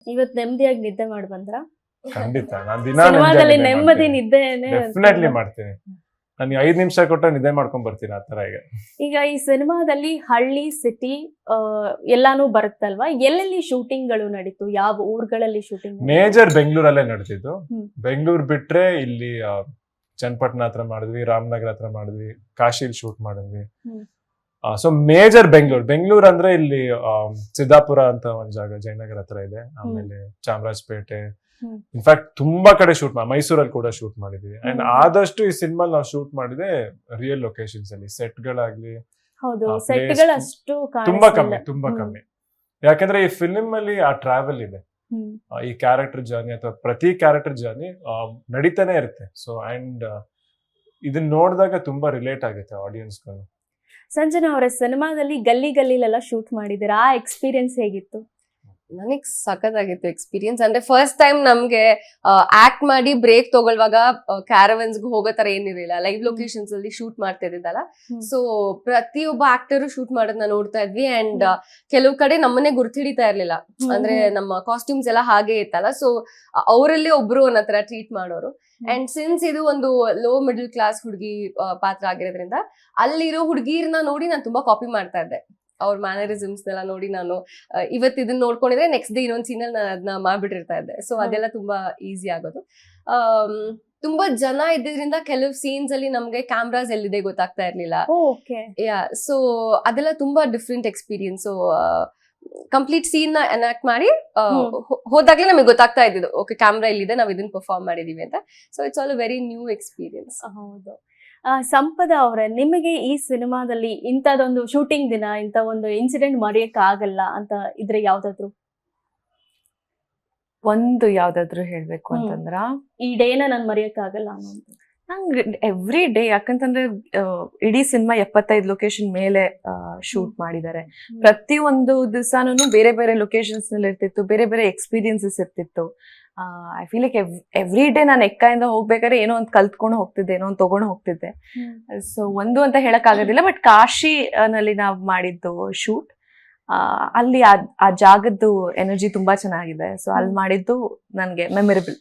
ಇವತ್ ನೆಮ್ಮದಿಯಾಗಿ ನಿದ್ದೆ ಮಾಡಿ ಬಂದ್ರ? ಖಂಡಿತ ನಾನು ದಿನ ಸಿನಿಮಾದಲ್ಲಿ ನೆಮ್ಮದಿ ನಿದ್ದೆನೆ ಡೆಫಿನೆಟ್ಲಿ ಮಾಡ್ತೀನಿ. ನಾನು 5 ನಿಮಿಷ ಕೊಟ್ಟ ನಿದ್ದೆ ಮಾಡ್ಕೊಂಡ್ ಬರ್ತೀನಿ ಆ ತರ. ಈಗ ಈ ಸಿನಿಮಾದಲ್ಲಿ ಹಳ್ಳಿ ಸಿಟಿ ಎಲ್ಲಾನು ಬರುತ್ತಲ್ವಾ, ಎಲ್ಲೆಲ್ಲಿ ಶೂಟಿಂಗ್ ಗಳು ನಡೀತು, ಯಾವ ಊರುಗಳಲ್ಲಿ ಶೂಟಿಂಗ್? ಮೇಜರ್ ಬೆಂಗಳೂರಲ್ಲೇ ನಡೆದಿದ್ದು. ಹ್ಮ್. ಬೆಂಗಳೂರು ಬಿಟ್ರೆ ಇಲ್ಲಿ ಚನ್ನಪಟ್ಟಣ ಹತ್ರ ಮಾಡಿದ್ವಿ, ರಾಮನಗರ ಹತ್ರ ಮಾಡಿದ್ವಿ, ಕಾಶಿಲ್ ಶೂಟ್ ಮಾಡಿದ್ವಿ. ಹ್ಮ್. ಸೊ ಮೇಜರ್ ಬೆಂಗಳೂರು ಅಂದ್ರೆ ಇಲ್ಲಿ ಸಿದ್ದಾಪುರ ಅಂತ ಒಂದ್ ಜಾಗ ಜಯನಗರ ಹತ್ರ ಇದೆ. ಆಮೇಲೆ ಚಾಮರಾಜಪೇಟೆ, ಹ್ಮ್. ಇನ್ಫ್ಯಾಕ್ಟ್ ತುಂಬಾ ಕಡೆ ಶೂಟ್ ಮೈಸೂರಲ್ಲಿ ಕೂಡ ಶೂಟ್ ಮಾಡಿದ್ವಿ. ಅಂಡ್ ಹ್ಮ್. ಆದಷ್ಟು ಈ ಸಿನಿಮಾ ನಾವು ಶೂಟ್ ಮಾಡಿದೆ ರಿಯಲ್ ಲೊಕೇಶನ್ಸ್ ಅಲ್ಲಿ. ಸೆಟ್ ಗಳಾಗ್ಲಿ ಹೌದು, ಆ ಸೆಟ್ place ಗಳು ಅಷ್ಟು ತುಂಬಾ ಕಾಣಿಸ್ತಿಲ್ಲ. ಕಮ್ಮಿ. ಯಾಕಂದ್ರೆ ಈ ಫಿಲ್ಮ್ ಅಲ್ಲಿ ಆ ಟ್ರಾವೆಲ್ ಇದೆ. ಹ್ಮ್. ಈ ಕ್ಯಾರೆಕ್ಟರ್ ಜರ್ನಿ ಅಥವಾ ಪ್ರತಿ ಕ್ಯಾರೆಕ್ಟರ್ ಜರ್ನಿ ನಡೀತಾನೆ ಇರುತ್ತೆ. ಸೊ ಅಂಡ್ ಇದನ್ನ ನೋಡಿದಾಗ ತುಂಬಾ ರಿಲೇಟ್ ಆಗುತ್ತೆ ಆಡಿಯನ್ಸ್ಗಳು. ಸಂಜನಾ ಅವರ ಸಿನಿಮಾದಲ್ಲಿ ಗಲ್ಲಿ ಗಲ್ಲಿಲೆಲ್ಲ ಶೂಟ್ ಮಾಡಿದ್ದೀರಾ, ಆ ಎಕ್ಸ್ಪೀರಿಯನ್ಸ್ ಹೇಗಿತ್ತು? ನನಗ್ ಸಖತ್ತಾಗಿತ್ತು ಎಕ್ಸ್ಪೀರಿಯನ್ಸ್. ಅಂದ್ರೆ ಫಸ್ಟ್ ಟೈಮ್ ನಮ್ಗೆ ಆಕ್ಟ್ ಮಾಡಿ ಬ್ರೇಕ್ ತಗೊಳ್ಳುವಾಗ ಕ್ಯಾರವನ್ಸ್ ಹೋಗೋ ತರ ಏನಿರಲಿಲ್ಲ. ಲೈವ್ ಲೊಕೇಶನ್ಸ್ ಅಲ್ಲಿ ಶೂಟ್ ಮಾಡ್ತಾ ಇದ್ದಿದ್ದಲ್ಲ. ಹ್ಮ್. ಸೊ ಪ್ರತಿಯೊಬ್ಬ ಆಕ್ಟರ್ ಶೂಟ್ ಮಾಡೋದನ್ನ ನೋಡ್ತಾ ಇದ್ವಿ. ಅಂಡ್ ಕೆಲವು ಕಡೆ ನಮ್ಮನ್ನೇ ಗುರ್ತಿಡಿತಾ ಇರ್ಲಿಲ್ಲ. ಅಂದ್ರೆ ನಮ್ಮ ಕಾಸ್ಟ್ಯೂಮ್ಸ್ ಎಲ್ಲ ಹಾಗೆ ಇತ್ತಲ್ಲ. ಸೊ ಅವರಲ್ಲಿ ಒಬ್ರು ಅನ್ನೋ ತರ ಟ್ರೀಟ್ ಮಾಡೋರು. ಅಂಡ್ ಸಿನ್ಸ್ ಇದು ಒಂದು ಲೋ ಮಿಡಲ್ ಕ್ಲಾಸ್ ಹುಡುಗಿ ಪಾತ್ರ ಆಗಿರೋದ್ರಿಂದ ಅಲ್ಲಿರೋ ಹುಡುಗಿರ್ನ ನೋಡಿ ನಾನು ತುಂಬಾ ಕಾಪಿ ಮಾಡ್ತಾ ಇದ್ದೆ. ಅವ್ರ ಮ್ಯಾನರಿಸಮ್ಸ್ ಎಲ್ಲ ನೋಡಿ ನಾನು ಇವತ್ತು ಇದನ್ನ ನೋಡ್ಕೊಂಡಿದ್ರೆ ನೆಕ್ಸ್ಟ್ ಡೇ ಇನ್ನೊಂದ್ ಸೀನಲ್ಲಿ ನಾನು ಅದನ್ನ ಮಾಡ್ಬಿಟ್ಟಿರ್ತಾ ಇದ್ದೆ. ಸೊ ಅದೆಲ್ಲ ತುಂಬಾ ಈಸಿ ಆಗೋದು. ತುಂಬಾ ಜನ ಇದ್ದಿದ್ರಿಂದ ಕೆಲವು ಸೀನ್ಸ್ ಅಲ್ಲಿ ನಮ್ಗೆ ಕ್ಯಾಮ್ರಾಸ್ ಎಲ್ಲಿದೆ ಗೊತ್ತಾಗ್ತಾ ಇರ್ಲಿಲ್ಲ. ಓಕೆ. ಸೊ ಅದೆಲ್ಲ ತುಂಬಾ ಡಿಫ್ರೆಂಟ್ ಎಕ್ಸ್ಪೀರಿಯನ್ಸ್. ಕಂಪ್ಲೀಟ್ ಸೀನ್ ನ ಎನಾಕ್ಟ್ ಮಾಡಿ ಹೋದಾಗ್ಲೇ ನಮಗೆ ಗೊತ್ತಾಗ್ತಾ ಇದ್ದಿದ್ದು ಓಕೆ ಕ್ಯಾಮ್ರಾ ಇಲ್ಲಿದೆ, ನಾವ್ ಇದನ್ನ ಪರ್ಫಾರ್ಮ್ ಮಾಡಿದೀವಿ ಅಂತ. So it's all very new experience. ಹೌದು. ಸಂಪದ ಅವರೇ, ನಿಮಗೆ ಈ ಸಿನಿಮಾದಲ್ಲಿ ಇಂಥದೊಂದು ಶೂಟಿಂಗ್ ದಿನ, ಇಂಥ ಒಂದು ಇನ್ಸಿಡೆಂಟ್ ಮರೆಯಕ್ ಆಗಲ್ಲ ಅಂತ ಇದ್ರೆ ಯಾವ್ದಾದ್ರು? ಒಂದು ಯಾವ್ದಾದ್ರು ಹೇಳ್ಬೇಕು ಅಂತಂದ್ರ ಈ ಡೇನ ನಾನು ಮರೆಯಕ್ ಆಗಲ್ಲ ಅನ್ನೋದು. ನಂಗೆ ಎವ್ರಿ ಡೇ, ಯಾಕಂತಂದ್ರೆ ಇಡೀ ಸಿನಿಮಾ 75 ಲೊಕೇಶನ್ ಮೇಲೆ ಶೂಟ್ ಮಾಡಿದ್ದಾರೆ. ಪ್ರತಿಯೊಂದು ದಿವಸನೂ ಬೇರೆ ಬೇರೆ ಲೊಕೇಶನ್ಸ್ ನಲ್ಲಿ ಇರ್ತಿತ್ತು, ಬೇರೆ ಬೇರೆ ಎಕ್ಸ್ಪೀರಿಯನ್ಸಸ್ ಇರ್ತಿತ್ತು. I feel like every day ನಾನು ಎಕ್ಕಾಯಿಂದ ಹೋಗ್ಬೇಕಾದ್ರೆ ಏನೋ ಒಂದು ಕಲ್ತ್ಕೊಂಡು ಹೋಗ್ತಿದ್ದೆ, ಏನೋ ಒಂದು ತಗೊಂಡು ಹೋಗ್ತಿದ್ದೆ. ಸೊ ಒಂದು ಅಂತ ಹೇಳಕ್ ಆಗೋದಿಲ್ಲ. ಬಟ್ ಕಾಶಿ ನಲ್ಲಿ ನಾವು ಮಾಡಿದ್ದು ಶೂಟ್, ಅಲ್ಲಿ ಆ ಜಾಗದ್ದು ಎನರ್ಜಿ ತುಂಬಾ ಚೆನ್ನಾಗಿದೆ. ಸೊ ಅಲ್ಲಿ ಮಾಡಿದ್ದು ನನ್ಗೆ ಮೆಮೊರೇಬಲ್.